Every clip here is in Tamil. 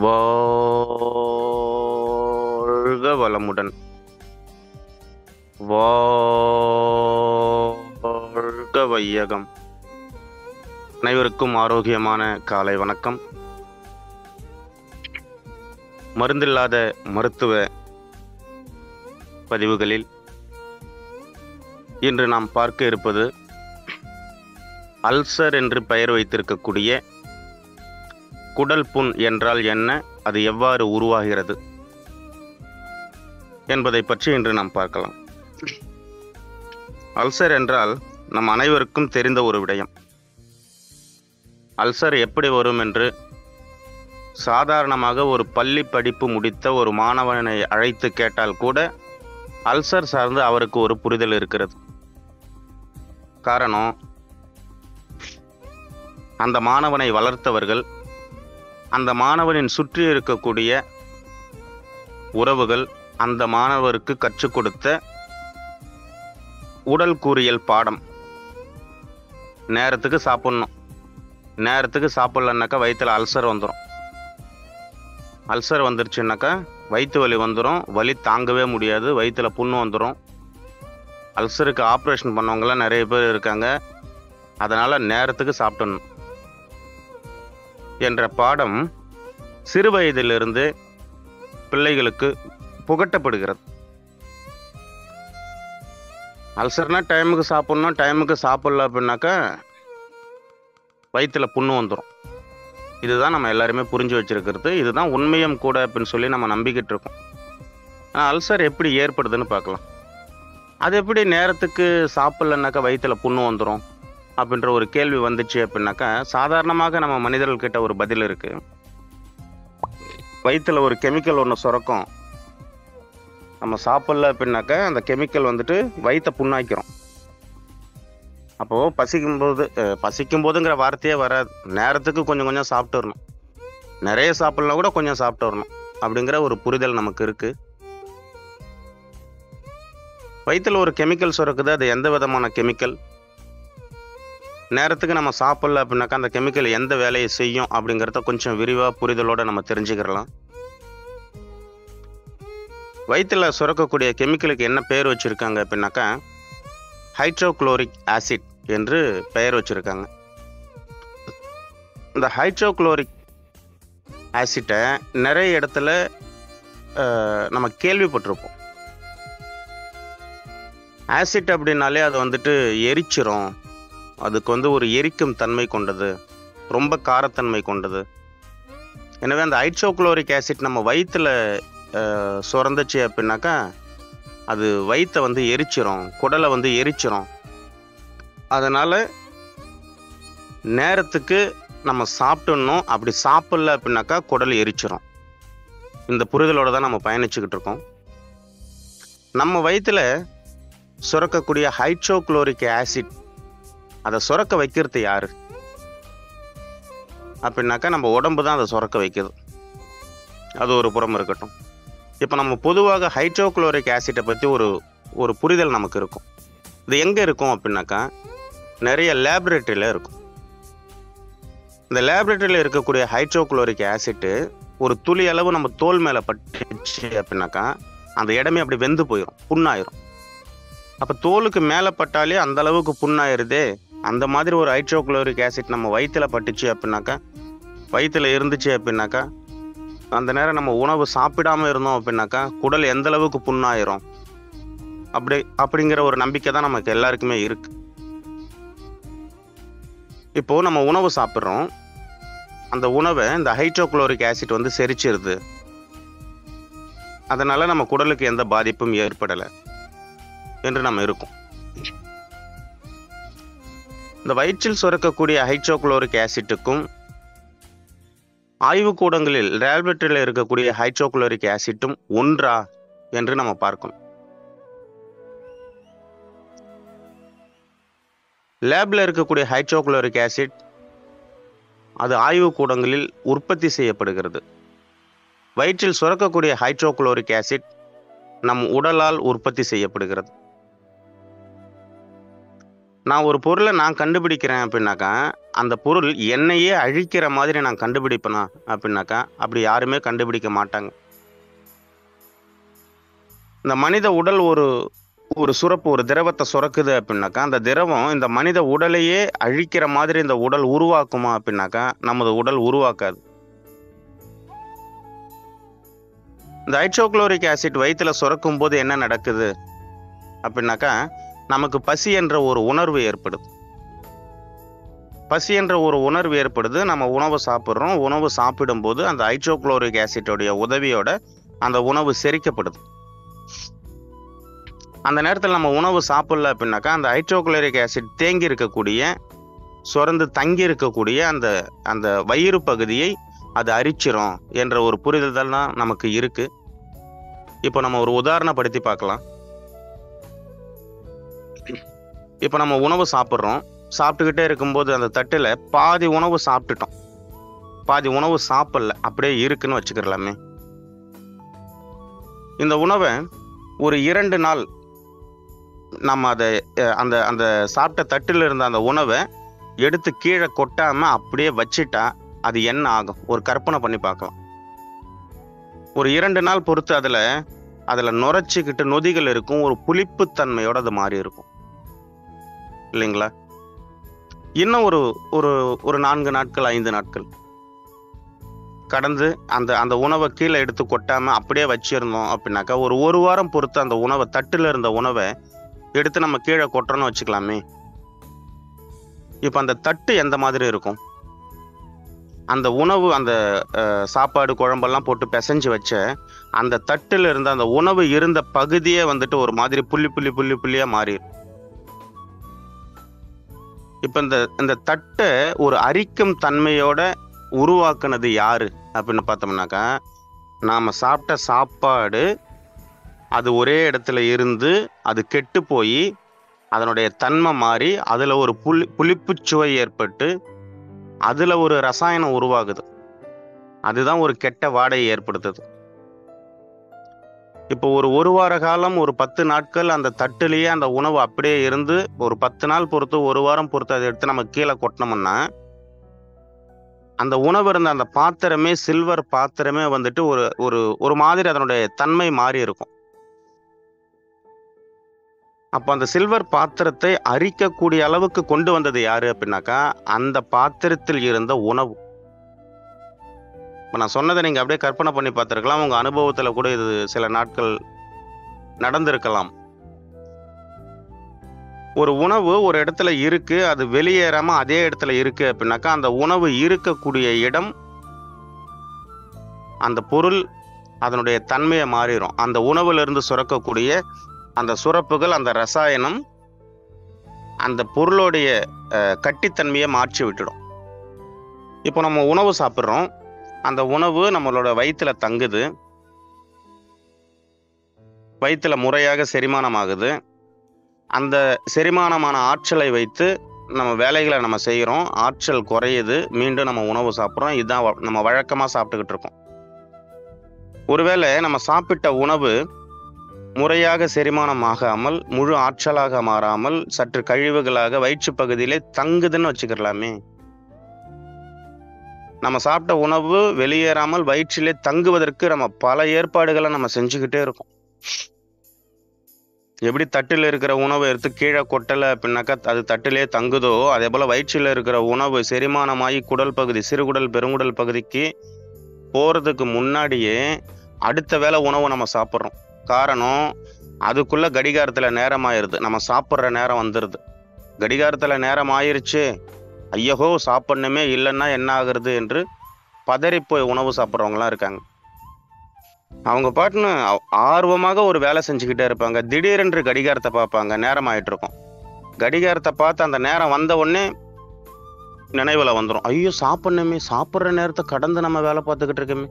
வாழ்க வளமுடன். வாழ்க வையகம். அனைவருக்கும் ஆரோக்கியமான காலை வணக்கம். மருந்தில்லாத மருத்துவ பதிவுகளில் இன்று நாம் பார்க்க இருப்பது அல்சர் என்று பெயர் வைத்திருக்கக்கூடிய குடல் புண் என்றால் என்ன, அது எவ்வாறு உருவாகிறது என்பதை பற்றி இன்று நாம் பார்க்கலாம். அல்சர் என்றால் நம் அனைவருக்கும் தெரிந்த ஒரு விடயம். அல்சர் எப்படி வரும் என்று சாதாரணமாக ஒரு பள்ளி படிப்பு முடித்த ஒரு மாணவனை அழைத்து கேட்டால் கூட அல்சர் சார்ந்து அவருக்கு ஒரு புரிதல் இருக்கிறது. காரணம், அந்த மாணவனை வளர்த்தவர்கள், அந்த மாணவனின் சுற்றி இருக்கக்கூடிய உறவுகள், அந்த மாணவருக்கு கற்றுக் கொடுத்த உடல் கூறியல் பாடம். நேரத்துக்கு சாப்பிடணும், நேரத்துக்கு சாப்பிட்லன்னாக்கா வயிற்றில் அல்சர் வந்துடும். அல்சர் வந்துருச்சுன்னாக்கா வயிற்று வலி வந்துடும், வலி தாங்கவே முடியாது, வயிற்றில் புண்ணு வந்துடும். அல்சருக்கு ஆப்ரேஷன் பண்ணவங்களாம் நிறைய பேர் இருக்காங்க. அதனால் நேரத்துக்கு சாப்பிடணும் என்ற பாடம் சிறு வயதிலிருந்து பிள்ளைகளுக்கு புகட்டப்படுகிறது. அல்சர்னா டைமுக்கு சாப்பிட்ணும், டைமுக்கு சாப்பிடல அப்படின்னாக்கா வயிற்றில் புண்ணு வந்துடும். இதுதான் நம்ம எல்லாருமே புரிஞ்சு வச்சிருக்கிறது. இதுதான் உண்மையும் கூட அப்படின்னு சொல்லி நம்ம நம்பிக்கிட்டு இருக்கோம். ஆனால் அல்சர் எப்படி ஏற்படுதுன்னு பார்க்கலாம். அது எப்படி நேரத்துக்கு சாப்பிட்லன்னாக்கா வயிற்றில் புண்ணு வந்துடும் அப்படின்ற ஒரு கேள்வி வந்துச்சு அப்படின்னாக்கா, சாதாரணமாக நம்ம மனிதர்கள்கிட்ட ஒரு பதில் இருக்கு. வயிற்றில் ஒரு கெமிக்கல் ஒன்று சுரக்கும். நம்ம சாப்பிடல அப்படின்னாக்கா அந்த கெமிக்கல் வந்துட்டு வயிற்றை புண்ணாக்கிறோம். அப்போது பசிக்கும் போதுங்கிற வார்த்தையே வராது. நேரத்துக்கு கொஞ்சம் கொஞ்சம் சாப்பிட்டு வரணும், நிறைய சாப்பிட்லாம் கூட கொஞ்சம் சாப்பிட்டு வரணும் அப்படிங்கிற ஒரு புரிதல் நமக்கு இருக்கு. வயிற்றில் ஒரு கெமிக்கல் சுரக்குது. அது எந்த விதமான கெமிக்கல், நேரத்துக்கு நம்ம சாப்பிடல அப்படின்னாக்கா அந்த கெமிக்கல் எந்த வேலையை செய்யும் அப்படிங்கிறத கொஞ்சம் விரிவாக புரிதலோடு நம்ம தெரிஞ்சுக்கிறலாம். வயிற்றில் சுரக்கக்கூடிய கெமிக்கலுக்கு என்ன பெயர் வச்சுருக்காங்க அப்படின்னாக்கா ஹைட்ரோக்ளோரிக் ஆசிட் என்று பெயர் வச்சுருக்காங்க. இந்த ஹைட்ரோக்ளோரிக் ஆசிட்டை நிறைய இடத்துல நம்ம கேள்விப்பட்டிருப்போம். ஆசிட் அப்படின்னாலே அது வந்துட்டு எரிச்சிரும், அதுக்கு ஒரு எரிக்கும் தன்மை கொண்டது, ரொம்ப காரத்தன்மை கொண்டது. எனவே அந்த ஹைட்ரோக்ளோரிக் ஆசிட் நம்ம வயிற்றில் சுரந்துச்சு அப்படின்னாக்கா அது வயிற்றை எரிச்சிரும், குடலை எரிச்சிரும். அதனால் நேரத்துக்கு நம்ம சாப்பிட்டுடணும். அப்படி சாப்பிடல அப்படின்னாக்கா குடல் எரிச்சிரும். இந்த புரிதலோடு தான் நம்ம பயணிச்சுக்கிட்டு இருக்கோம். நம்ம வயிற்றில் சுரக்கக்கூடிய ஹைட்ரோக்ளோரிக் ஆசிட், அதை சுரக்க வைக்கிறது யாரு அப்படின்னாக்கா நம்ம உடம்பு தான் அதை சுரக்க வைக்குது. அது ஒரு புறம் இருக்கட்டும். இப்போ நம்ம பொதுவாக ஹைட்ரோக்ளோரிக் ஆசிட்டை பற்றி ஒரு புரிதல் நமக்கு இருக்கும். இது எங்கே இருக்கும் அப்படின்னாக்கா நிறைய லேபரேட்டரியில் இருக்கும். இந்த லேபரேட்டரியில் இருக்கக்கூடிய ஹைட்ரோக்ளோரிக் ஆசிட்டு ஒரு துளி அளவு நம்ம தோல் மேலே பட்டுச்சு அப்படின்னாக்கா அந்த இடமே அப்படி வெந்து போயிடும், புண்ணாயிரும். அப்போ தோலுக்கு மேலே பட்டாலே அந்த அளவுக்கு புண்ணாயிருதே. அந்த மாதிரி ஒரு ஹைட்ரோக்ளோரிக் ஆசிட் நம்ம வயிற்றில் பட்டுச்சு அப்படின்னாக்கா, வயிற்றில் இருந்துச்சு அப்படின்னாக்கா, அந்த நேரம் நம்ம உணவு சாப்பிடாமல் இருந்தோம் அப்படின்னாக்கா குடல் எந்த அளவுக்கு புண்ணாயிரும் அப்படிங்கிற ஒரு நம்பிக்கை தான் நமக்கு எல்லாருக்குமே இருக்கு. இப்போது நம்ம உணவு சாப்பிட்றோம், அந்த உணவை இந்த ஹைட்ரோக்ளோரிக் ஆசிட் செரிச்சிருது. அதனால் நம்ம குடலுக்கு எந்த பாதிப்பும் ஏற்படலை என்று நம்ம இருக்கோம். இந்த வயிற்றில் சுரக்கக்கூடிய ஹைட்ரோக்ளோரிக் ஆசிட்டுக்கும் ஆய்வுக்கூடங்களில் லேபரேட்டரியில் இருக்கக்கூடிய ஹைட்ரோக்ளோரிக் ஆசிட்டும் ஒன்றா என்று நம்ம பார்க்கணும். லேபில் இருக்கக்கூடிய ஹைட்ரோக்ளோரிக் ஆசிட் அது ஆய்வுக்கூடங்களில் உற்பத்தி செய்யப்படுகிறது. வயிற்றில் சுரக்கக்கூடிய ஹைட்ரோக்ளோரிக் ஆசிட் நம் உடலால் உற்பத்தி செய்யப்படுகிறது. நான் ஒரு பொருளை கண்டுபிடிக்கிறேன் அப்படின்னாக்கா அந்த பொருள் என்னையே அழிக்கிற மாதிரி நான் கண்டுபிடிப்பேனா அப்படின்னாக்கா அப்படி யாருமே கண்டுபிடிக்க மாட்டாங்க. இந்த மனித உடல் ஒரு சுரப்பு, ஒரு திரவத்தை சுரக்குது அப்படின்னாக்கா அந்த திரவம் இந்த மனித உடலையே அழிக்கிற மாதிரி இந்த உடல் உருவாக்குமா அப்படின்னாக்கா நமது உடல் உருவாக்காது. இந்த ஹைட்ரோகுளோரிக் ஆசிட் வயிற்றுல சுரக்கும் போது என்ன நடக்குது அப்படின்னாக்கா நமக்கு பசி என்ற ஒரு உணர்வு ஏற்படுது. பசி என்ற ஒரு உணர்வு ஏற்படுது. நம்ம உணவு சாப்பிட்றோம். உணவு சாப்பிடும்போது அந்த ஹைட்ரோகுளோரிக் ஆசிட்டோடைய உதவியோட அந்த உணவு செரிக்கப்படுது. அந்த நேரத்தில் நம்ம உணவு சாப்பிடல அப்படின்னாக்கா அந்த ஹைட்ரோகுளோரிக் ஆசிட் தேங்கி இருக்கக்கூடிய, சுரந்து தங்கி இருக்கக்கூடிய அந்த அந்த வயிறு பகுதியை அது அரிச்சிரும் என்ற ஒரு புரிதல் தான் நமக்கு இருக்கு. இப்போ நம்ம ஒரு உதாரணப்படுத்தி பார்க்கலாம். இப்போ நம்ம உணவு சாப்பிட்றோம். சாப்பிட்டுக்கிட்டே இருக்கும்போது அந்த தட்டில் பாதி உணவு சாப்பிட்டுட்டோம், பாதி உணவு சாப்பிடல, அப்படியே இருக்குன்னு வச்சுக்கிறலாமே. இந்த உணவை ஒரு 2 நாள் நம்ம அதை அந்த அந்த சாப்பிட்ட தட்டில் இருந்த அந்த உணவை எடுத்து கீழே கொட்டாம அப்படியே வச்சிட்டா அது என்ன ஆகும்? ஒரு கற்பனை பண்ணி பார்க்கலாம். ஒரு 2 நாள் பொறுத்து அதுல நுரைச்சிக்கிட்டு நொதிகள் இருக்கும். ஒரு புளிப்புத்தன்மையோட அது மாறி இருக்கும் இல்லைங்களா? இன்னும் ஒரு ஒரு ஒரு 4 நாட்கள் 5 நாட்கள் கடந்து அந்த அந்த உணவை கீழே எடுத்து கொட்டாம அப்படியே வச்சிருந்தோம் அப்படின்னாக்கா ஒரு வாரம் பொறுத்து அந்த உணவை, தட்டில் இருந்த உணவை எடுத்து நம்ம கீழே கொட்டுறோன்னு வச்சுக்கலாமே. இப்போ அந்த தட்டு எந்த மாதிரி இருக்கும்? அந்த உணவு, அந்த சாப்பாடு குழம்பெல்லாம் போட்டு பிசைஞ்சு வச்ச அந்த தட்டில் இருந்த அந்த உணவு இருந்த பகுதியே வந்துட்டு ஒரு மாதிரி புள்ளியா மாறிடும். இப்ப இந்த தட்டை ஒரு அரிக்கும் தன்மையோட உருவாக்குனது யாரு அப்படின்னு பார்த்தோம்னாக்கா, நாம சாப்பிட்ட சாப்பாடு அது ஒரே இடத்துல இருந்து அது கெட்டு போய் அதனுடைய தன்மை மாறி அதுல ஒரு புளிப்புச் சுவை ஏற்பட்டு அதுல ஒரு ரசாயனம் உருவாகுது. அதுதான் ஒரு கெட்ட வாடையை ஏற்படுத்துது. இப்போ ஒரு வார காலம், ஒரு 10 நாட்கள் அந்த தட்டுலேயே அந்த உணவு அப்படியே இருந்து, ஒரு 10 நாள் பொறுத்து, ஒரு வாரம் பொறுத்து அதை எடுத்து நம்ம கீழே கொட்டினோம்னா அந்த உணவு இருந்த அந்த பாத்திரமே, சில்வர் பாத்திரமே வந்துட்டு ஒரு ஒரு ஒரு மாதிரி அதனுடைய தன்மை மாறி இருக்கும். அப்போ அந்த சில்வர் பாத்திரத்தை அரிக்கக்கூடிய அளவுக்கு கொண்டு வந்தது யாரு அப்படின்னாக்கா அந்த பாத்திரத்தில் இருந்த உணவு. இப்போ நான் சொன்னதை நீங்க அப்படியே கற்பனை பண்ணி பார்த்துருக்கலாம். உங்க அனுபவத்துல கூட இது சில நாட்கள் நடந்திருக்கலாம். ஒரு உணவு ஒரு இடத்துல இருக்கு, அது வெளியேறாம அதே இடத்துல இருக்கு அப்படின்னாக்கா அந்த உணவு இருக்கக்கூடிய இடம், அந்த பொருள், அதனுடைய தன்மையை மாறிடும். அந்த உணவுல இருந்து சுரக்கக்கூடிய அந்த சுரப்புகள், அந்த ரசாயனம் அந்த பொருளுடைய கட்டித்தன்மையை மாற்றி விட்டுடும். இப்போ நம்ம உணவு சாப்பிட்றோம், அந்த உணவு நம்மளோட வயிற்றுல தங்குது, வயிற்றுல முறையாக செரிமானம் ஆகுது. அந்த செரிமானமான ஆற்றலை வைத்து நம்ம வேலைகளை நம்ம செய்கிறோம். ஆற்றல் குறையுது, மீண்டும் நம்ம உணவு சாப்பிட்றோம். இதுதான் நம்ம வழக்கமாக சாப்பிட்டுக்கிட்டு இருக்கோம். ஒருவேளை நம்ம சாப்பிட்ட உணவு முறையாக செரிமானம் ஆகாமல், முழு ஆற்றலாக மாறாமல், சற்று கழிவுகளாக வயிற்று பகுதியிலே தங்குதுன்னு வச்சுக்கலாமே. நம்ம சாப்பிட்ட உணவு வெளியேறாமல் வயிற்றிலே தங்குவதற்கு நம்ம பல ஏற்பாடுகளை நம்ம செஞ்சுக்கிட்டே இருக்கோம். எப்படி தட்டில் இருக்கிற உணவை எடுத்து கீழே கொட்டலை அப்படின்னாக்கா அது தட்டிலே தங்குதோ, அதே போல வயிற்றில் இருக்கிற உணவு செரிமானமாகி குடல் பகுதி, சிறுகுடல் பெருங்குடல் பகுதிக்கு போறதுக்கு முன்னாடியே அடுத்த வேளை உணவை நம்ம சாப்பிட்றோம். காரணம், அதுக்குள்ள கடிகாரத்துல நேரம் ஆயிருது, நம்ம சாப்பிட்ற நேரம் வந்துடுது. கடிகாரத்துல நேரம் ஆயிருச்சு, ஐயோ சாப்பிடணுமே, இல்லைன்னா என்ன ஆகுறது என்று பதறிப்போய் உணவு சாப்பிட்றவங்களாம் இருக்காங்க. அவங்க பாட்டுன்னு ஆர்வமாக ஒரு வேலை செஞ்சுக்கிட்டே இருப்பாங்க. திடீரென்று கடிகாரத்தை பார்ப்பாங்க, நேரம் ஆயிட்டு இருக்கும். கடிகாரத்தை பார்த்து அந்த நேரம் வந்த உடனே நினைவுல வந்துடும், ஐயோ சாப்பிடணுமே, சாப்பிட்ற நேரத்தை கடந்து நம்ம வேலை பார்த்துக்கிட்டு இருக்கோமே.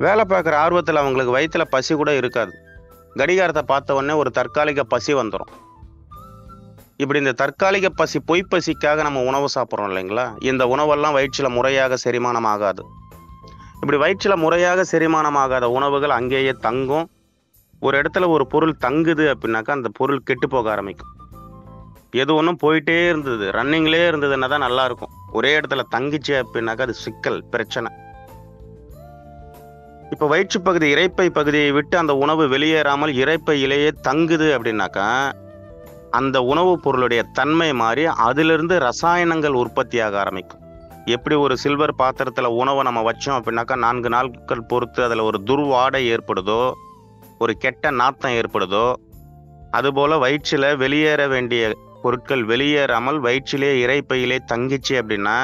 வேலை பார்க்குற ஆர்வத்தில் அவங்களுக்கு வயிற்றுல பசி கூட இருக்காது. கடிகாரத்தை பார்த்த உடனே ஒரு தற்காலிக பசி வந்துடும். இப்படி இந்த தற்காலிக பசி, பொய்ப்பசிக்காக நம்ம உணவு சாப்பிட்றோம் இல்லைங்களா? இந்த உணவெல்லாம் வயிற்றில் முறையாக செரிமானம் ஆகாது. இப்படி வயிற்றில் முறையாக செரிமானம் ஆகாத உணவுகள் அங்கேயே தங்கும். ஒரு இடத்துல ஒரு பொருள் தங்குது அப்படின்னாக்கா அந்த பொருள் கெட்டு போக ஆரம்பிக்கும். எது ஒன்றும் போயிட்டே இருந்தது, ரன்னிங்லேயே இருந்ததுன்னா தான் நல்லா இருக்கும். ஒரே இடத்துல தங்கிச்சு அப்படின்னாக்கா அது சிக்கல், பிரச்சனை. இப்போ வயிற்று பகுதி, இரைப்பை பகுதியை விட்டு அந்த உணவு வெளியேறாமல் இரைப்பையிலேயே தங்குது அப்படின்னாக்கா அந்த உணவுப் பொருளுடைய தன்மை மாறி அதிலிருந்து ரசாயனங்கள் உற்பத்தியாக ஆரம்பிக்கும். எப்படி ஒரு சில்வர் பாத்திரத்தில் உணவை நம்ம வச்சோம் அப்படின்னாக்கா 4 நாட்கள் பொறுத்து அதில் ஒரு துர்வாடை ஏற்படுதோ, ஒரு கெட்ட நாத்தம் ஏற்படுதோ, அதுபோல் வயிற்றில் வெளியேற வேண்டிய பொருட்கள் வெளியேறாமல் வயிற்றிலே இரைப்பையிலே தங்கிச்சு அப்படின்னா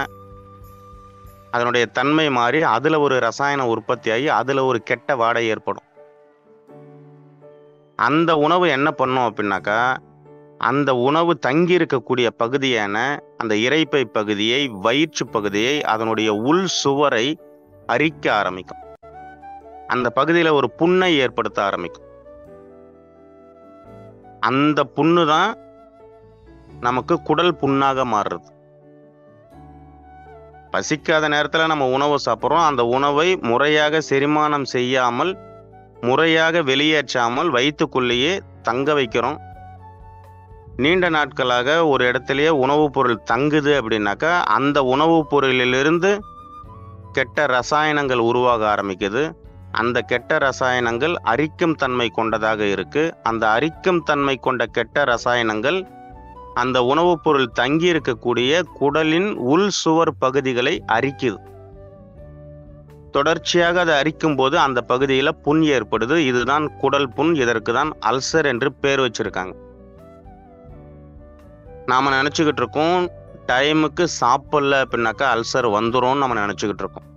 அதனுடைய தன்மை மாறி அதில் ஒரு ரசாயன உற்பத்தி ஆகி அதில் ஒரு கெட்ட வாடை ஏற்படும். அந்த உணவு என்ன பண்ணும் அப்படின்னாக்கா அந்த உணவு தங்கி இருக்கக்கூடிய பகுதியான அந்த இரைப்பை பகுதியை, வயிற்று பகுதியை, அதனுடைய உள் சுவரை அரிக்க ஆரம்பிக்கும். அந்த பகுதியில் ஒரு புண்ணை ஏற்படுத்த ஆரம்பிக்கும். அந்த புண்ணு தான் நமக்கு குடல் புண்ணாக மாறுறது. பசிக்காத நேரத்தில் நம்ம உணவு சாப்பிட்றோம். அந்த உணவை முறையாக செரிமானம் செய்யாமல், முறையாக வெளியேற்றாமல் வயிற்றுக்குள்ளேயே தங்க வைக்கிறோம். நீண்ட நாட்களாக ஒரு இடத்துலயே உணவுப் பொருள் தங்குது அப்படின்னாக்கா அந்த உணவுப் பொருளிலிருந்து கெட்ட ரசாயனங்கள் உருவாக ஆரம்பிக்குது. அந்த கெட்ட ரசாயனங்கள் அரிக்கும் தன்மை கொண்டதாக இருக்கு. அந்த அரிக்கும் தன்மை கொண்ட கெட்ட ரசாயனங்கள் அந்த உணவுப் பொருள் தங்கி இருக்கக்கூடிய குடலின் உள் சுவர் பகுதிகளை அரிக்குது. தொடர்ச்சியாக அதை அரிக்கும் போது அந்த பகுதியில் புண் ஏற்படுது. இதுதான் குடல் புண். இதற்கு தான் அல்சர் என்று பேர் வச்சிருக்காங்க. நாம நினைச்சுக்கிட்டு இருக்கோம் டைமுக்கு சாப்பிடல அப்படின்னாக்கா அல்சர் வந்துடும் நம்ம நினைச்சுக்கிட்டு இருக்கோம்.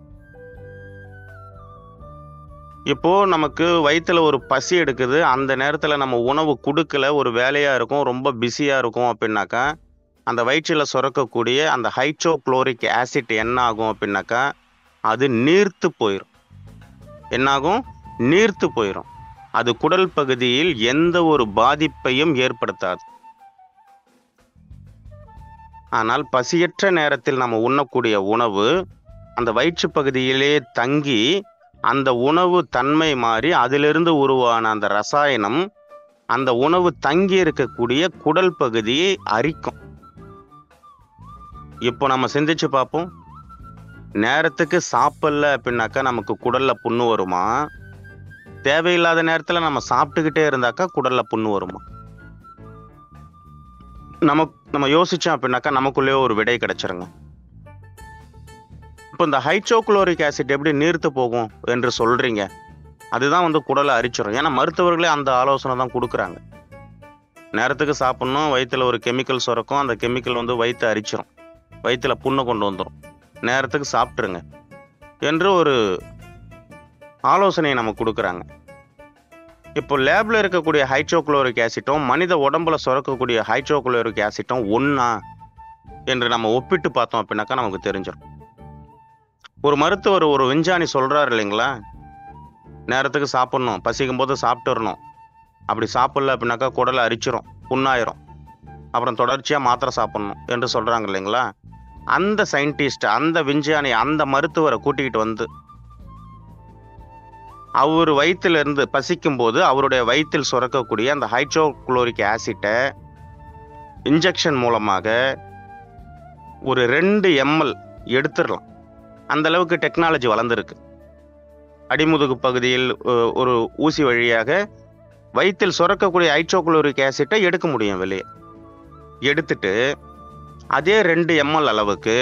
இப்போ நமக்கு வயிற்றுல ஒரு பசி எடுக்குது, அந்த நேரத்தில் நம்ம உணவு கொடுக்கல, ஒரு வேலையா இருக்கும், ரொம்ப பிஸியா இருக்கும் அப்படின்னாக்கா அந்த வயிற்றில் சுரக்கக்கூடிய அந்த ஹைட்ரோகுளோரிக் ஆசிட் என்ன ஆகும் அப்படின்னாக்கா அது நீர்த்து போயிடும். என்னாகும்? நீர்த்து போயிடும். அது குடல் பகுதியில் எந்த ஒரு பாதிப்பையும் ஏற்படுத்தாது. ஆனால் பசியற்ற நேரத்தில் நம்ம உண்ணக்கூடிய உணவு அந்த வயிற்று பகுதியிலே தங்கி அந்த உணவு தன்மை மாறி அதிலிருந்து உருவான அந்த ரசாயனம் அந்த உணவு தங்கி இருக்கக்கூடிய குடல் பகுதியை அரிக்கும். இப்போ நம்ம சிந்திச்சு பார்ப்போம். நேரத்துக்கு சாப்பிடல அப்படின்னாக்கா நமக்கு குடல்ல புண்ணு வருமா? தேவையில்லாத நேரத்தில் நம்ம சாப்பிட்டுக்கிட்டே இருந்தாக்கா குடல்ல புண்ணு வருமா? நம்ம யோசிச்சோம் அப்படின்னாக்கா நமக்குள்ளே ஒரு விடை கிடைச்சிருங்க. இப்போ இந்த ஹைட்ரோகுளோரிக் ஆசிட் எப்படி நீர்த்து போகும் என்று சொல்றீங்க? அதுதான் குடலை அரிச்சிடும். ஏன்னா மருத்துவர்களே அந்த ஆலோசனை தான் கொடுக்குறாங்க. நேரத்துக்கு சாப்பிடணும், வயிற்றுல ஒரு கெமிக்கல் சுரக்கும், அந்த கெமிக்கல் வயிற்று அரிச்சிடும், வயிற்றுல புண்ணை கொண்டு வந்துடும், நேரத்துக்கு சாப்பிட்ருங்க என்று ஒரு ஆலோசனையை நம்ம கொடுக்குறாங்க. இப்போ லேப்ல இருக்கக்கூடிய ஹைட்ரோகுளோரிக் ஆசிட்டும் மனித உடம்புல சுரக்கக்கூடிய ஹைட்ரோகுளோரிக் ஆசிட்டும் ஒன்றா என்று நம்ம ஒப்பிட்டு பார்த்தோம் அப்படின்னாக்கா நமக்கு தெரிஞ்சிடும். ஒரு மருத்துவர், ஒரு விஞ்ஞானி சொல்றாரு இல்லைங்களா, நேரத்துக்கு சாப்பிடணும், பசிக்கும் போது சாப்பிட்டுறணும், அப்படி சாப்பிடல அப்படின்னாக்கா குடலை அரிச்சிரும், புண்ணாயிரும், அப்புறம் தொடர்ச்சியாக மாத்திரை சாப்பிடணும் என்று சொல்றாங்க இல்லைங்களா. அந்த சயின்டிஸ்ட், அந்த விஞ்ஞானி, அந்த மருத்துவரை கூட்டிகிட்டு வந்து அவர் வயிற்றிலிருந்து பசிக்கும் போது அவருடைய வயிற்றில் சுரக்கக்கூடிய அந்த ஹைட்ரோகுளோரிக் ஆசிட்டை இன்ஜெக்ஷன் மூலமாக ஒரு 2 ml எடுத்துடலாம். அந்த அளவுக்கு டெக்னாலஜி வளர்ந்துருக்கு. அடிமுதுகு பகுதியில் ஒரு ஊசி வழியாக வயிற்றில் சுரக்கக்கூடிய ஹைட்ரோகுளோரிக் ஆசிட்டை எடுக்க முடியும் வெளியே. எடுத்துட்டு அதே 2 ml அளவுக்கு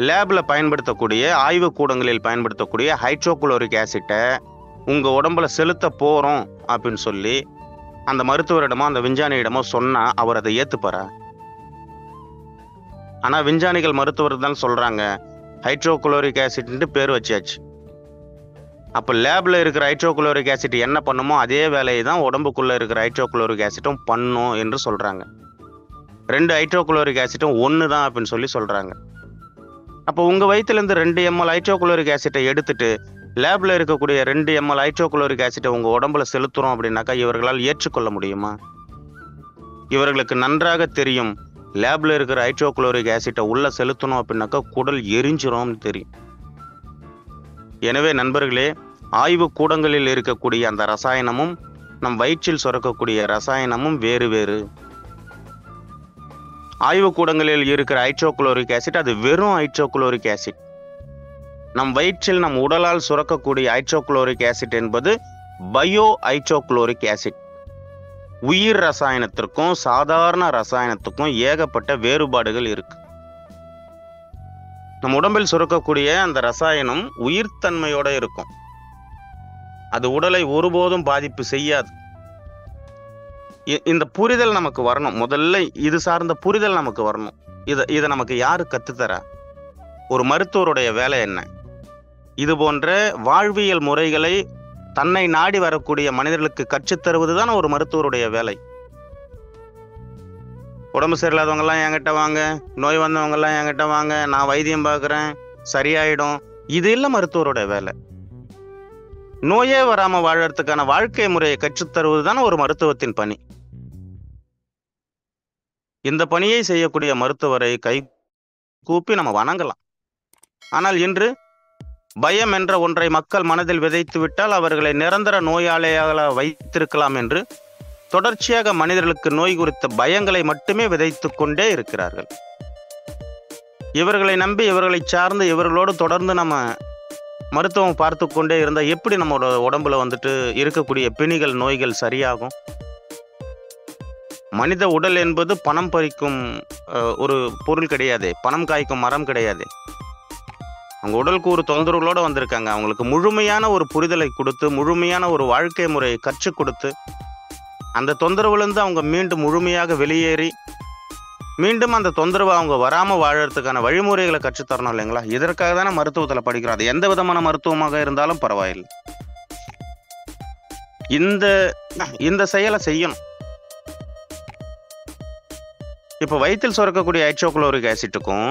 லேபில் பயன்படுத்தக்கூடிய, ஆய்வு கூடங்களில் பயன்படுத்தக்கூடிய ஹைட்ரோகுளோரிக் ஆசிட்டை உங்கள் உடம்புல செலுத்த போகிறோம் அப்படின்னு சொல்லி அந்த மருத்துவரிடமோ அந்த விஞ்ஞானியிடமோ சொன்னால் அவர் அதை ஏற்றுப்பாரா? ஆனால் விஞ்ஞானிகள் மருத்துவர் தான் சொல்கிறாங்க ஹைட்ரோகுளோரிக் ஆசிட்ன்ட்டு பேர் வச்சாச்சு. அப்போ லேபில் இருக்கிற ஹைட்ரோகுளோரிக் ஆசிட் என்ன பண்ணுமோ அதே வேலையை தான் உடம்புக்குள்ளே இருக்கிற ஹைட்ரோகுளோரிக் ஆசிட்டும் பண்ணும் என்று சொல்கிறாங்க. 2 ஹைட்ரோகுளோரிக் ஆசிட்டும் ஒன்று தான் அப்படின்னு சொல்லி சொல்கிறாங்க. அப்போ உங்கள் வயிற்றுலேருந்து 2 ml ஹைட்ரோகுளோரிக் ஆசிட்டை எடுத்துட்டு லேபில் இருக்கக்கூடிய 2 ml ஹைட்ரோகுளோரிக் ஆசிட்டை உங்கள் உடம்புல செலுத்துகிறோம் அப்படின்னாக்கா இவர்களால் ஏற்றுக்கொள்ள முடியுமா? இவர்களுக்கு நன்றாக தெரியும் லேபில் இருக்கிற ஹைட்ரோகுளோரிக் ஆசிட்டை உள்ளே செலுத்தணும் அப்படின்னாக்கா குடல் எரிஞ்சிரும்னு தெரியும். எனவே நண்பர்களே, ஆய்வு கூடங்களில் இருக்கக்கூடிய அந்த ரசாயனமும் நம் வயிற்றில் சுரக்கக்கூடிய ரசாயனமும் வேறு வேறு. ஆய்வுக்கூடங்களில் இருக்கிற ஹைட்ரோகுளோரிக் ஆசிட் அது வெறும் ஹைட்ரோகுளோரிக் ஆசிட். நம் வயிற்றில் நம் உடலால் சுரக்கக்கூடிய ஹைட்ரோகுளோரிக் ஆசிட் என்பது பயோ ஹைட்ரோகுளோரிக் ஆசிட். உயிர் ரசாயனத்திற்கும் சாதாரண ரசாயனத்துக்கும் ஏகப்பட்ட வேறுபாடுகள் இருக்கு. நம் உடம்பில் சுரக்கக்கூடிய அந்த ரசாயனம் உயிர்த்தன்மையோட இருக்கும். அது உடலை ஒருபோதும் பாதிப்பு செய்யாது. இந்த புரிதல் நமக்கு வரணும். முதல்ல இது சார்ந்த புரிதல் நமக்கு வரணும். இதை நமக்கு யாரு கத்துத்தரா? ஒரு மருத்துவருடைய வேலை என்ன? இது போன்ற வாழ்வியல் முறைகளை தன்னை நாடி வரக்கூடிய மனிதர்களுக்கு கற்றுத்தருவதுதான் ஒரு மருத்துவருடைய வேலை. உடம்பு சரியில்லாதவங்க எல்லாம் என்கிட்ட வாங்க, நோய் வந்தவங்க எல்லாம் என்கிட்ட வாங்க, நான் வைத்தியம் பார்க்குறேன், சரியாயிடும், இது இல்லை மருத்துவருடைய வேலை. நோயே வராம வாழறதுக்கான வாழ்க்கை முறையை கற்றுத்தருவதுதான் ஒரு மருத்துவத்தின் பணி. இந்த பணியை செய்யக்கூடிய மருத்துவரை கை கூப்பி நம்ம வணங்கலாம். ஆனால் இன்று பயம் என்ற ஒன்றை மக்கள் மனதில் விதைத்து விட்டால் அவர்களை நிரந்தர நோயாளியாக வைத்திருக்கலாம் என்று தொடர்ச்சியாக மனிதர்களுக்கு நோய் குறித்த பயங்களை மட்டுமே விதைத்து கொண்டே இருக்கிறார்கள். இவர்களை நம்பி, இவர்களை சார்ந்து, இவர்களோடு தொடர்ந்து நம்ம மருத்துவம் பார்த்து கொண்டே இருந்தால் எப்படி நம்மளோட உடம்புல இருக்கக்கூடிய பிணிகள், நோய்கள் சரியாகும்? மனித உடல் என்பது பணம் பறிக்கும் ஒரு பொருள் கிடையாது, பணம் காய்க்கும் மரம் கிடையாது. அவங்க உடலுக்கு ஒரு தொந்தரவுகளோடு வந்திருக்காங்க. அவங்களுக்கு முழுமையான ஒரு புரிதலை கொடுத்து, முழுமையான ஒரு வாழ்க்கை முறையை கற்றுக் கொடுத்து, அந்த தொந்தரவுலேருந்து அவங்க மீண்டும் முழுமையாக வெளியேறி மீண்டும் அந்த தொந்தரவு அவங்க வராமல் வாழறதுக்கான வழிமுறைகளை கற்றுத்தரணும் இல்லைங்களா? இதற்காக தானே மருத்துவத்தில் படிக்கிறோம். அது எந்த விதமான மருத்துவமாக இருந்தாலும் பரவாயில்லை. இந்த செயலை செய்யணும். இப்போ வயிற்றில் சுரக்கக்கூடிய ஹைட்ரோகுளோரிக் ஆசிட்டுக்கும்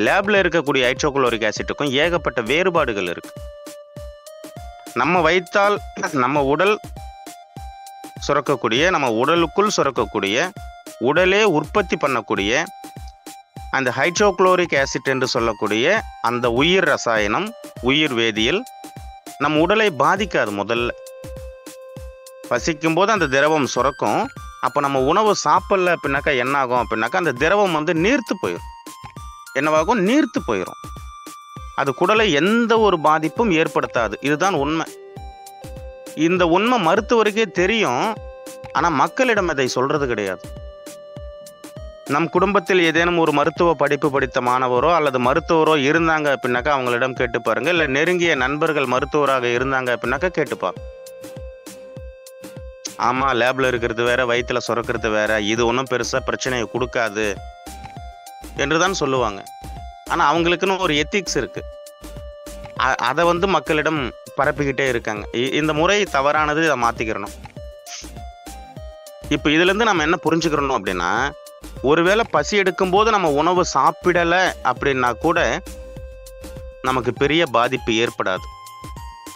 லேப்ல இருக்கக்கூடிய ஹைட்ரோகுளோரிக் ஆசிட்டுக்கும் ஏகப்பட்ட வேறுபாடுகள் இருக்கு. நம்ம வயிற்றால் நம்ம உடல் சுரக்கக்கூடிய, நம்ம உடலுக்குள் சுரக்கக்கூடிய, உடலே உற்பத்தி பண்ணக்கூடிய அந்த ஹைட்ரோகுளோரிக் ஆசிட் என்று சொல்லக்கூடிய அந்த உயிர் ரசாயனம், உயிர் வேதியியல் நம் உடலை பாதிக்காது. முதல்ல பசிக்கும் போது அந்த திரவம் சுரக்கும். அப்போ நம்ம உணவு சாப்பிடல அப்படின்னாக்கா என்ன ஆகும் அப்படின்னாக்கா அந்த திரவம் நீர்த்து போயிடும். என்னவாகும்? நீர்த்து போயிடும். அது குடலை எந்த ஒரு பாதிப்பும் ஏற்படுத்தாது. இதுதான் உண்மை. இந்த உண்மை மருத்துவருக்கே தெரியும். ஆனால் மக்களிடம் அதை சொல்றது கிடையாது. நம் குடும்பத்தில் ஏதேனும் ஒரு மருத்துவ படிப்பு படித்த மாணவரோ அல்லது மருத்துவரோ இருந்தாங்க அப்படின்னாக்கா அவங்களிடம் கேட்டு பாருங்க. இல்லை நெருங்கிய நண்பர்கள் மருத்துவராக இருந்தாங்க அப்படின்னாக்கா கேட்டுப்பாங்க. ஆமாம், லேபில் இருக்கிறது வேற, வயிற்றில் சுரக்கிறது வேற, இது ஒன்றும் பெருசாக பிரச்சனையை கொடுக்காது என்று தான் சொல்லுவாங்க. ஆனால் அவங்களுக்குன்னு ஒரு எத்திக்ஸ் இருக்கு. அதை மக்களிடம் பரப்பிக்கிட்டே இருக்காங்க. இந்த முறை தவறானது. இதை மாற்றிக்கிறணும். இப்போ இதுலேருந்து நம்ம என்ன புரிஞ்சுக்கிறணும் அப்படின்னா, ஒருவேளை பசி எடுக்கும்போது நம்ம உணவு சாப்பிடலை அப்படின்னா கூட நமக்கு பெரிய பாதிப்பு ஏற்படாது.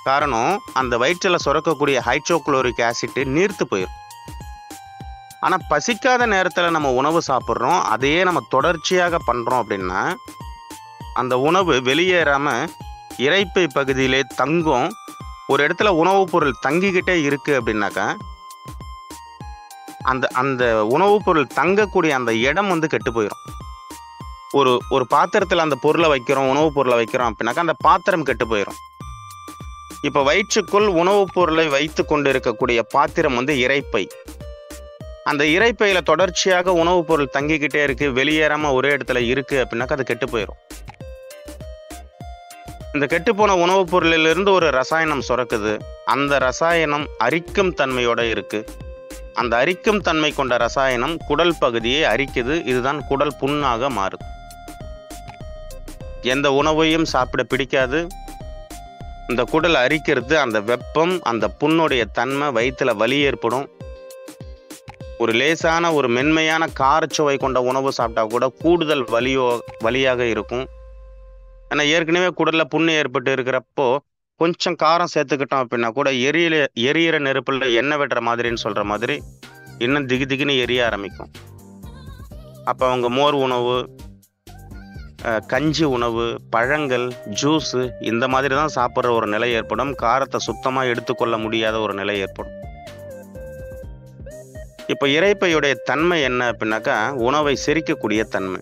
காரணம், அந்த வயிற்றில் சுரக்கக்கூடிய ஹைட்ரோகுளோரிக் ஆசிட் நீர்த்து போயிடும். ஆனால் பசிக்காத நேரத்தில் நம்ம உணவு சாப்பிட்றோம், அதையே நம்ம தொடர்ச்சியாக பண்ணுறோம் அப்படின்னா அந்த உணவு வெளியேறாமல் இரைப்பை பகுதியிலே தங்கும். ஒரு இடத்துல உணவுப் பொருள் தங்கிக்கிட்டே இருக்குது அப்படின்னாக்கா அந்த உணவுப் பொருள் தங்கக்கூடிய அந்த இடம் கெட்டு போயிடும். ஒரு பாத்திரத்தில் அந்த பொருளை வைக்கிறோம், உணவுப் பொருளை வைக்கிறோம் அப்படின்னாக்கா அந்த பாத்திரம் கெட்டு போயிடும். இப்போ வயிற்றுக்குள் உணவுப் பொருளை வைத்து கொண்டு இருக்கக்கூடிய பாத்திரம் இரைப்பை. அந்த இரைப்பையில தொடர்ச்சியாக உணவுப் பொருள் தங்கிக்கிட்டே இருக்கு, வெளியேறாம ஒரே இடத்துல இருக்கு அப்படின்னாக்கா அது கெட்டு போயிடும். இந்த கெட்டுப்போன உணவுப் பொருளிலிருந்து ஒரு ரசாயனம் சுரக்குது. அந்த ரசாயனம் அரிக்கும் தன்மையோட இருக்கு. அந்த அரிக்கும் தன்மை கொண்ட ரசாயனம் குடல் பகுதியை அரிக்குது. இதுதான் குடல் புண்ணாக மாறுது. எந்த உணவையும் சாப்பிட பிடிக்காது. இந்த குடல் அரிக்கிறது, அந்த வெப்பம், அந்த புண்ணுடைய தன்மை, வயிற்றுல வலி ஏற்படும். ஒரு லேசான ஒரு மென்மையான காரச்சுவை கொண்ட உணவு சாப்பிட்டா கூட கூடுதல் வலியாக இருக்கும். ஏன்னா ஏற்கனவே குடல்ல புண்ணு ஏற்பட்டு இருக்கிறப்போ கொஞ்சம் காரம் சேர்த்துக்கிட்டோம் அப்படின்னா கூட எரியிற நெருப்புல எண்ணெய் வெட்டுற மாதிரின்னு சொல்ற மாதிரி இன்னும் திகுன்னு எரிய ஆரம்பிக்கும். அப்போ அவங்க மோர் உணவு, கஞ்சி உணவு, பழங்கள், ஜூஸு இந்த மாதிரி தான் சாப்பிட்ற ஒரு நிலை ஏற்படும். காரத்தை சுத்தமாக எடுத்துக்கொள்ள முடியாத ஒரு நிலை ஏற்படும். இப்போ இரைப்பையுடைய தன்மை என்ன அப்படின்னாக்கா, உணவை செரிக்கக்கூடிய தன்மை.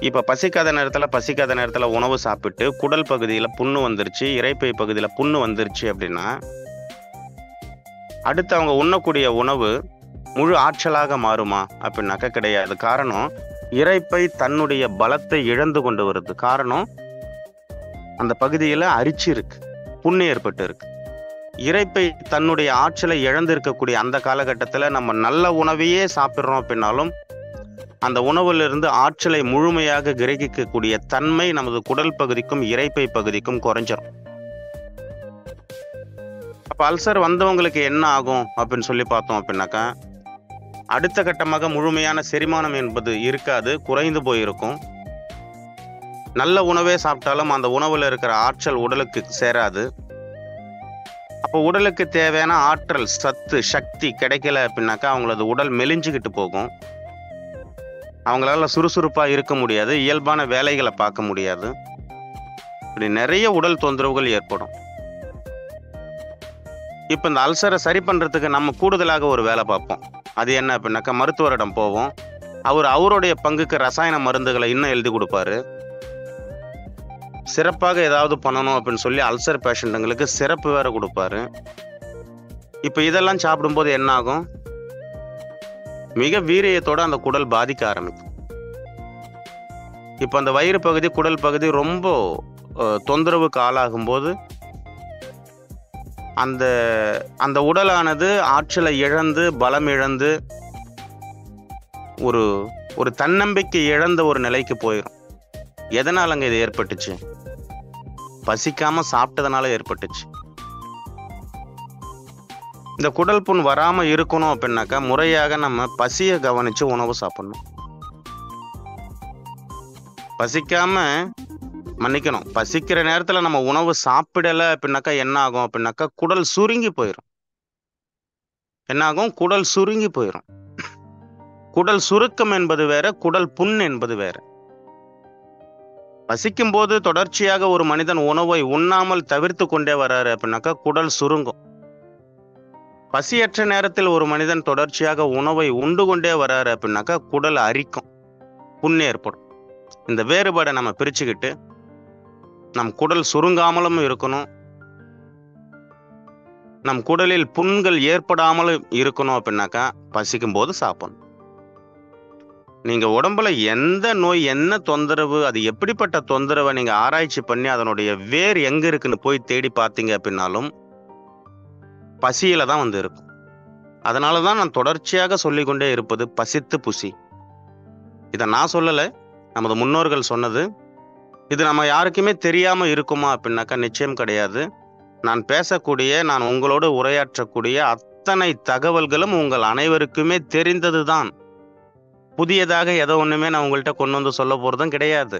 இப்போ பசிக்காத நேரத்தில் உணவு சாப்பிட்டு குடல் பகுதியில் புண்ணு வந்துருச்சு, இரைப்பை பகுதியில் புண்ணு வந்துருச்சு அப்படின்னா, அடுத்து அவங்க உண்ணக்கூடிய உணவு முழு ஆற்றலாக மாறுமா அப்படின்னாக்கா கிடையாது. காரணம், இரைப்பை தன்னுடைய பலத்தை இழந்து கொண்டு வருது. காரணம், அந்த பகுதியில் அரிச்சு இருக்கு, புண்ணு ஏற்பட்டு இருக்கு. இரைப்பை தன்னுடைய ஆற்றலை இழந்து இருக்கக்கூடிய அந்த காலகட்டத்தில் நம்ம நல்ல உணவையே சாப்பிட்றோம் அப்படின்னாலும் அந்த உணவிலிருந்து ஆற்றலை முழுமையாக கிரகிக்கக்கூடிய தன்மை நமது குடல் பகுதிக்கும் இரைப்பை பகுதிக்கும் குறைஞ்சிரும். அப்போ அல்சர் வந்தவங்களுக்கு என்ன ஆகும் அப்படின்னு சொல்லி பார்த்தோம் அப்படின்னாக்கா, அடுத்த கட்டமாக முழுமையான செரிமானம் என்பது இருக்காது, குறைந்து போயிருக்கும். நல்ல உணவே சாப்பிட்டாலும் அந்த உணவில் இருக்கிற ஆற்றல் உடலுக்கு சேராது. அப்போ உடலுக்கு தேவையான ஆற்றல், சத்து, சக்தி கிடைக்கல அப்படின்னாக்கா அவங்களது உடல் மெலிஞ்சுக்கிட்டு போகும். அவங்களால சுறுசுறுப்பாக இருக்க முடியாது, இயல்பான வேலைகளை பார்க்க முடியாது. இப்படி நிறைய உடல் தொந்தரவுகள் ஏற்படும். இப்போ இந்த அல்சரை சரி பண்ணுறதுக்கு நம்ம கூடுதலாக ஒரு வேலை பார்ப்போம். அது என்ன அப்படின்னாக்கா, மருத்துவரிடம் போவோம். அவருடைய பங்குக்கு ரசாயன மருந்துகளை இன்னும் எழுதி கொடுப்பாரு. சிறப்பாக ஏதாவது பண்ணணும் அப்படின்னு சொல்லி அல்சர் பேஷண்ட்டுங்களுக்கு சிறப்பு வேற கொடுப்பாரு. இப்போ இதெல்லாம் சாப்பிடும்போது என்ன ஆகும்? மிக வீரியத்தோட அந்த குடல் பாதிக்க ஆரம்பிக்கும். இப்போ அந்த வயிறு பகுதி, குடல் பகுதி ரொம்ப தொந்தரவுக்கு ஆளாகும் போது அந்த அந்த உடலானது ஆற்றலை இழந்து, பலம் இழந்து, ஒரு ஒரு தன்னம்பிக்கை இழந்த ஒரு நிலைக்கு போயிடும். எதனால அங்க இது ஏற்பட்டுச்சு? பசிக்காம சாப்பிட்டதுனால ஏற்பட்டுச்சு. இந்த குடல் புண் வராம இருக்கணும் அப்படின்னாக்கா முறையாக நம்ம பசியை கவனிச்சு உணவு சாப்பிடணும். பசிக்கிற நேரத்துல நம்ம உணவு சாப்பிடல அப்படின்னாக்கா என்ன ஆகும் அப்படின்னாக்கா குடல் சுருங்கி போயிடும். என்ன ஆகும்? குடல் சுருங்கி போயிடும். குடல் சுருக்கம் என்பது வேற, குடல் புண் என்பது வேற. பசிக்கும் போது தொடர்ச்சியாக ஒரு மனிதன் உணவை உண்ணாமல் தவிர்த்து கொண்டே வர்றாரு அப்படின்னாக்கா குடல் சுருங்கும். பசியற்ற நேரத்தில் ஒரு மனிதன் தொடர்ச்சியாக உணவை உண்டு கொண்டே வர்றாரு அப்படின்னாக்கா குடல் அரிக்கும், புண் ஏற்படும். இந்த வேறுபாடை நம்ம பிரிச்சுக்கிட்டு நம் குடல் சுருங்காமலும் இருக்கணும், நம் குடலில் புண்கள் ஏற்படாமலும் இருக்கணும் அப்படின்னாக்கா பசிக்கும் போது சாப்பிடணும். நீங்க உடம்புல எந்த நோய், என்ன தொந்தரவு, அது எப்படிப்பட்ட தொந்தரவை நீங்க ஆராய்ச்சி பண்ணி அதனுடைய வேர் எங்க இருக்குன்னு போய் தேடி பார்த்தீங்க அப்படின்னாலும் பசியில தான் வந்து இருக்கும். அதனாலதான் நான் தொடர்ச்சியாக சொல்லிக்கொண்டே இருப்பது பசித்து புசி. இதை நான் சொல்லலை, நமது முன்னோர்கள் சொன்னது. இது நம்ம யாருக்குமே தெரியாம இருக்குமா அப்படின்னாக்கா நிச்சயம் கிடையாது. நான் பேசக்கூடிய, நான் உங்களோடு உரையாற்றக்கூடிய அத்தனை தகவல்களும் உங்கள் அனைவருக்குமே தெரிந்ததுதான். புதியதாக ஏதோ ஒண்ணுமே நான் உங்கள்கிட்ட கொண்டு வந்து சொல்ல போறதும் கிடையாது.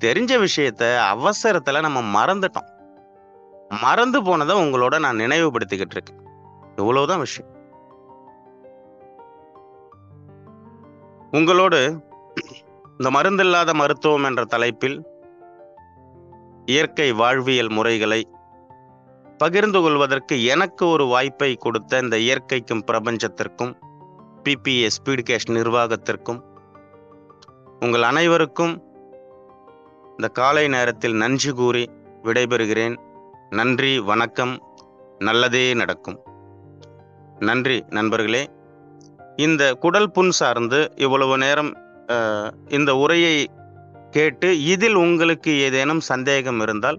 தெரிஞ்ச விஷயத்த அவசரத்துல நம்ம மறந்துட்டோம். மறந்து போனதை உங்களோட நான் நினைவுபடுத்திக்கிட்டு இருக்கேன். இவ்வளவுதான் விஷயம். உங்களோடு இந்த மருந்தில்லாத மருத்துவம் என்ற தலைப்பில் இயற்கை வாழ்வியல் முறைகளை பகிர்ந்து கொள்வதற்கு எனக்கு ஒரு வாய்ப்பை கொடுத்த இந்த இயற்கைக்கும் பிரபஞ்சத்திற்கும் PPA ஸ்பீட்காஸ்ட் நிர்வாகத்திற்கும் உங்கள் அனைவருக்கும் இந்த காலை நேரத்தில் நன்றி கூறி விடைபெறுகிறேன். நன்றி, வணக்கம், நல்லதே நடக்கும். நன்றி நண்பர்களே. இந்த குடல் புண் சார்ந்து இவ்வளவு நேரம் இந்த உரையை கேட்டு இதில் உங்களுக்கு ஏதேனும் சந்தேகம் இருந்தால்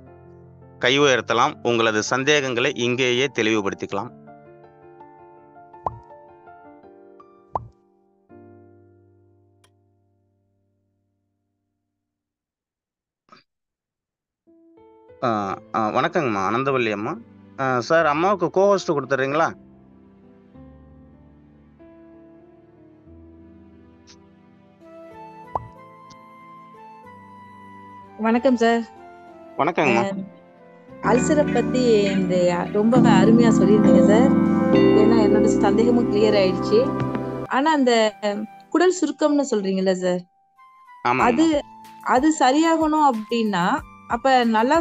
கை உயர்த்தலாம். உங்களது சந்தேகங்களை இங்கேயே தெளிவுபடுத்திக்கலாம். வணக்கங்கம்மா, அனந்தவல்லி அம்மா. சார், அம்மாவுக்கு கோஹோஸ்ட் கொடுத்துட்றீங்களா? வணக்கம் சார். வணக்கங்கம்மா. அல்சரை பத்தி இந்த ரொம்ப அருமையா சொல்லியிருந்தீங்க சார். ஏன்னா என்னோட சந்தேகமும் கிளியர் ஆயிடுச்சு. ஆனா அந்த குடல் சுருக்கம்னு சொல்றீங்கல்ல சார், அது சரியாகணும் அப்படின்னா அப்ப நல்லா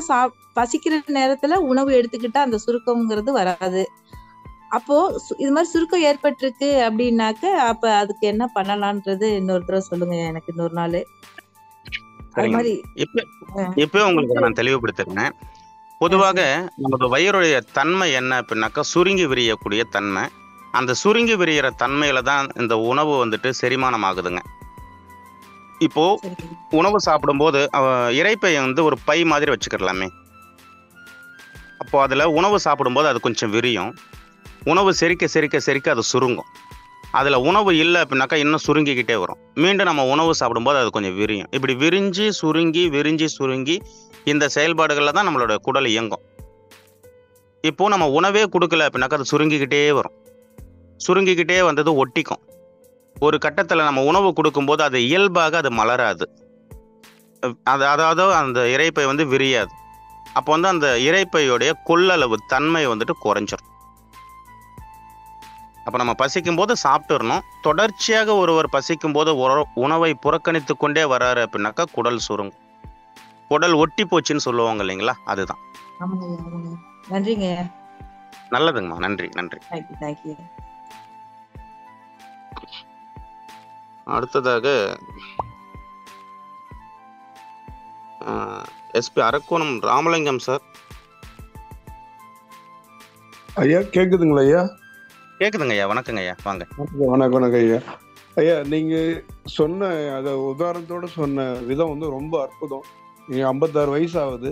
பசிக்கிற நேரத்துல உணவு எடுத்துக்கிட்டா அந்த சுருக்கம்ங்கிறது வராது. அப்போ இது மாதிரி சுருக்கம் ஏற்பட்டிருக்கு அப்படின்னாக்க அப்ப அதுக்கு என்ன பண்ணலான்றது இன்னொரு தடவை சொல்லுங்க எனக்கு இன்னொரு நாள். அது சரிங்க. மாதிரி இப்போ உங்களுக்கு நான் தெளிவுபடுத்துறேன். பொதுவாக நமது வயிறுடைய தன்மை என்ன அப்படின்னாக்கா சுருங்கி விரியக்கூடிய தன்மை. அந்த சுருங்கி விரிகிற தன்மையில தான் இந்த உணவு வந்துட்டு செரிமானம் ஆகுதுங்க. இப்போ உணவு சாப்பிடும்போது இரைப்பையை வந்து ஒரு பை மாதிரி வச்சுக்கிடலாமே. அப்போ அதில் உணவு சாப்பிடும்போது அது கொஞ்சம் விரியும். உணவு செரிக்க செரிக்க செரிக்க அது சுருங்கும். அதில் உணவு இல்லை அப்படின்னாக்கா இன்னும் சுருங்கிக்கிட்டே வரும். மீண்டும் நம்ம உணவு சாப்பிடும்போது அது கொஞ்சம் விரியும். இப்படி விரிஞ்சு சுருங்கி இந்த செயல்பாடுகளில் தான் நம்மளோட குடல் இயங்கும். இப்போ நம்ம உணவே கொடுக்கல அப்படின்னாக்கா அது சுருங்கிக்கிட்டே வரும். சுருங்கிக்கிட்டே வந்தது ஒட்டிக்கும். ஒரு கட்டத்தில் நம்ம உணவு கொடுக்கும்போது அது இயல்பாக அது மலராது. அதாவது அந்த இரைப்பை வந்து விரியாது. அப்போ வந்து அந்த இரைப்பையுடைய கொள்ளளவு தன்மை வந்துட்டு குறைஞ்சிரும். அப்போ நம்ம பசிக்கும் போது சாப்பிட்டுறணும். தொடர்ச்சியாக ஒருவர் பசிக்கும் போது உணவை புறக்கணித்து கொண்டே வர்றாரு அப்படின்னாக்கா குடல் சுருங்கும். குடல் ஒட்டி போச்சுன்னு சொல்லுவாங்க இல்லைங்களா, அதுதான். நன்றிங்க. நல்லதுங்கம்மா. நன்றி நன்றி. தேங்க்யூ. அடுத்ததாக எஸ்பி அரக்கோணம் ராமலிங்கம் சார். ஐயா கேக்குதுங்களா ஐயா? கேக்குதுங்க ஐயா. வணக்கங்க ஐயா, வாங்க. வணக்கம் ஐயா. ஐயா நீங்க சொன்ன அத உதாரணத்தோட சொன்ன விதம் வந்து ரொம்ப அற்புதம். நீங்க 56 வயசு ஆகுது,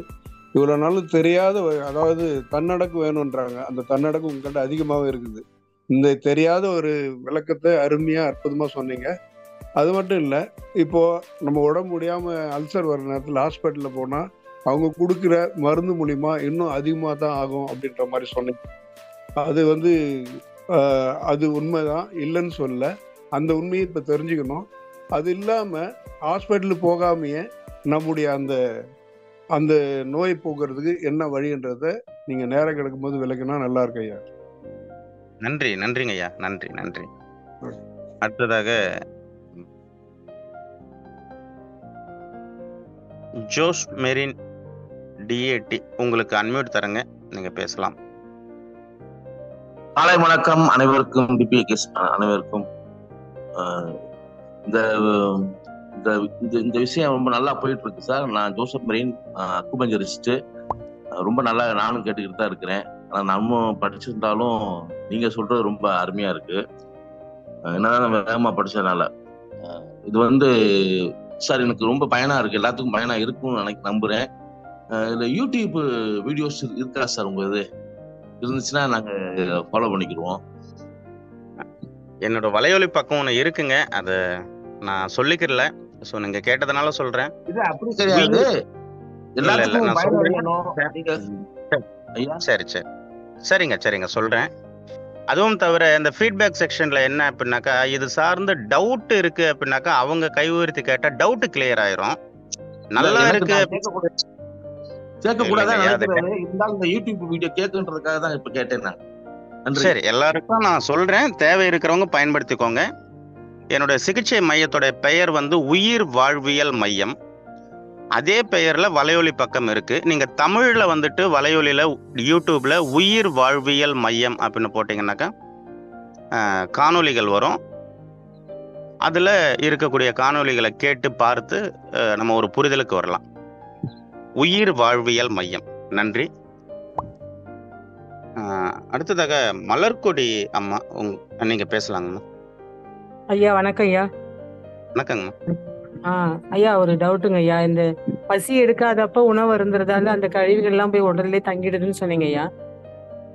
இவ்வளவு நாள் தெரியாத அதாவது தன்னடக்கு வேணும்ன்றாங்க. அந்த தன்னடக்கு உங்கள்கிட்ட அதிகமாகவே இருக்குது. இந்த தெரியாத ஒரு விளக்கத்தை அருமையா அற்புதமா சொன்னீங்க. அது மட்டும் இல்லை, இப்போ நம்ம உடம்பு முடியாம அல்சர் வர நேரத்தில் ஹாஸ்பிட்டல்ல போனா அவங்க கொடுக்குற மருந்து மூலியமா இன்னும் அதிகமாக தான் ஆகும் அப்படின்ற மாதிரி சொன்னீங்க. அது வந்து அது உண்மைதான், இல்லைன்னு சொல்ல. அந்த உண்மையை இப்போ தெரிஞ்சுக்கணும். அது இல்லாமல் ஹாஸ்பிட்டலுக்கு போகாமையே நம்முடைய அந்த அந்த நோயை போக்குறதுக்கு என்ன வழின்றத நீங்கள் நேரம் கிடைக்கும்போது விளக்குனா நல்லா இருக்கு ஐயா. நன்றிங்க ஐயா. நன்றி. அடுத்ததாக ஜோஸ் மெரின் டிஏடி, உங்களுக்கு அன்மியூட் தரங்க, நீங்க பேசலாம். காலை வணக்கம் அனைவருக்கும். டிபிஎஸ் அனைவருக்கும். இந்த விஷயம் ரொம்ப நல்லா போயிட்டு இருக்கு சார். நான் ஜோசப் மெரின், அக்குபஞ்சரிஸ்ட். ரொம்ப நல்லா நானும் கேட்டுக்கிட்டு தான் இருக்கிறேன். ஆனால் நம்மளும் படிச்சிருந்தாலும் நீங்க சொல்றது ரொம்ப அருமையா இருக்கு. என்னதான் வேகமா படிச்சதுனால இது வந்து சார் எனக்கு ரொம்ப பயனா இருக்கு. எல்லாத்துக்கும் பயனா இருக்கும்னு நம்புறேன். இதுல யூடியூப் வீடியோஸ் இருக்கா சார்? உங்க இது இருந்துச்சுன்னா நாங்க ஃபாலோ பண்ணிக்கிடுவோம். என்னோட வலையொலி பக்கம் ஒன்று இருக்குங்க, அதை நான் சொல்லிக்கிறல. ஸோ நீங்க கேட்டதுனால சொல்றேன். இது அப்படி கிடையாது, எல்லாத்துக்கும் சரிங்க சொல்றேன். அதுவும் தவிர இந்த ஃபீட்பேக் செக்ஷன்ல என்ன அப்படின்னாக்கா, இது சார்ந்த டவுட் இருக்கு அப்படின்னாக்கா அவங்க கை உயர்த்தி கேட்டா டவுட் கிளியர் ஆயிரும். நல்லா இருக்கு யூடியூப் வீடியோ கேட்குன்றதுக்காக தான் இப்ப கேட்டேன். சரி, எல்லாருக்கும் நான் சொல்றேன், தேவை இருக்கிறவங்க பயன்படுத்திக்கோங்க. என்னோட சிகிச்சை மையத்தோட பெயர் வந்து உயிர் வாழ்வியல் மையம். அதே பெயர்ல வலையொலி பக்கம் இருக்கு. நீங்க தமிழ்ல வந்துட்டு வலையொலியில யூடியூப்ல உயிர் வாழ்வியல் மையம் அப்படின்னு போட்டீங்கன்னாக்கா காணொலிகள் வரும். அதுல இருக்கக்கூடிய காணொலிகளை கேட்டு பார்த்து நம்ம ஒரு புரிதலுக்கு வரலாம். உயிர் வாழ்வியல் மையம். நன்றி. அடுத்ததாக மலர்கொடி அம்மா, நீங்க பேசலாங்கம்மா. ஐயா வணக்கம் ஐயா. வணக்கங்கம்மா. ஐயா ஒரு டவுட்டுங்க ஐயா. இந்த பசி எடுக்காதப்ப உணவு இருந்துறதால அந்த கழிவுகள் எல்லாம் போய் உடல்ல தங்கிடுதுன்னு சொன்னீங்க ஐயா.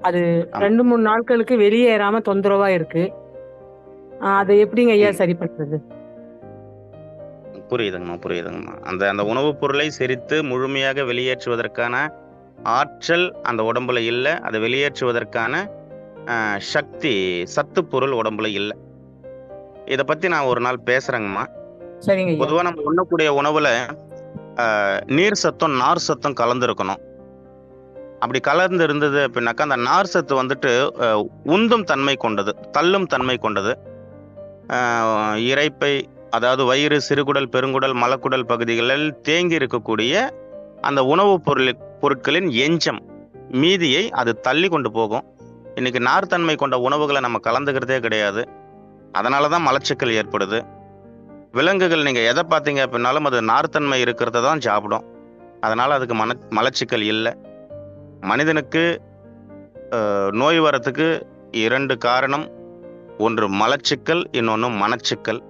அது 2-3 நாட்களுக்கு வெளியேறாம தொந்தரவா இருக்கு. அதை எப்படிங்க ஐயா சரி பண்றது? புரியுதுங்கம்மா. அந்த உணவுப் பொருளை செரித்து முழுமையாக வெளியேற்றுவதற்கான ஆற்றல் அந்த உடம்புல இல்லை. அதை வெளியேற்றுவதற்கான சக்தி, சத்து பொருள் உடம்புல இல்லை. இதை பத்தி நான் ஒரு நாள் பேசுறேங்கம்மா. சரிங்க. பொதுவா நம்ம உண்ணக்கூடிய உணவுல நீர் சத்தும் நார் சத்தும் கலந்து இருக்கணும். அப்படி கலந்து இருந்தது அப்படின்னாக்கா அந்த நார் சத்து வந்துட்டு உந்தும் தன்மை கொண்டது, தள்ளும் தன்மை கொண்டது. இரைப்பை, அதாவது வயிறு, சிறுகுடல், பெருங்குடல், மலக்குடல் பகுதிகளில் தேங்கி இருக்கக்கூடிய அந்த உணவுப் பொருட்களின் எஞ்சம் மீதியை அது தள்ளி கொண்டு போகும். இன்னைக்கு நார்த்தன்மை கொண்ட உணவுகளை நம்ம கலந்துக்கிறதே கிடையாது. அதனால தான் மலச்சிக்கல் ஏற்படுது. விலங்குகள் நீங்கள் எதை பார்த்தீங்க அப்படின்னாலும் அது நார்த்தன்மை இருக்கிறத தான் சாப்பிடும். அதனால் அதுக்கு மலச்சிக்கல் இல்லை. மனிதனுக்கு நோய் வரத்துக்கு 2 காரணம். ஒன்று மலச்சிக்கல், இன்னொன்று மனச்சிக்கல்.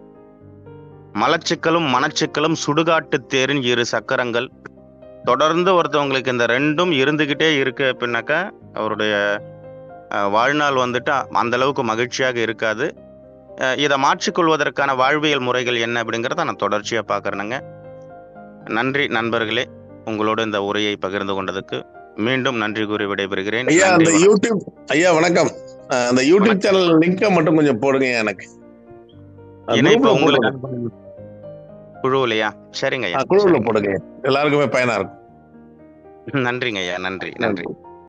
மலச்சிக்கலும் மனச்சிக்கலும் சுடுகாட்டு தேரின் 2 சக்கரங்கள். தொடர்ந்து ஒருத்தவங்களுக்கு இந்த 2ம் இருந்துக்கிட்டே இருக்கு அப்படின்னாக்கா அவருடைய வாழ்நாள் வந்துட்டு அந்த அளவுக்கு மகிழ்ச்சியாக இருக்காது. இதை மாற்றிக்கொள்வதற்கான வாழ்வியல் முறைகள் என்ன அப்படிங்கிறத நான் தொடர்ச்சியாக பார்க்குறேனுங்க. நன்றி நண்பர்களே, உங்களோட இந்த உரையை பகிர்ந்து கொண்டதுக்கு மீண்டும் நன்றி கூறி விடைபெறுகிறேன். ஐயா அந்த யூடியூப் ஐயா வணக்கம். அந்த யூடியூப் சேனல் லிங்கை மட்டும் கொஞ்சம் போடுங்க எனக்கு. இணைப்பு உங்களுக்கு குழுவிலையா? சரிங்க ஐயா, குழுவில் போடுங்க, எல்லாருக்குமே பயனா இருக்கும். நன்றிங்க ஐயா, நன்றி நன்றி.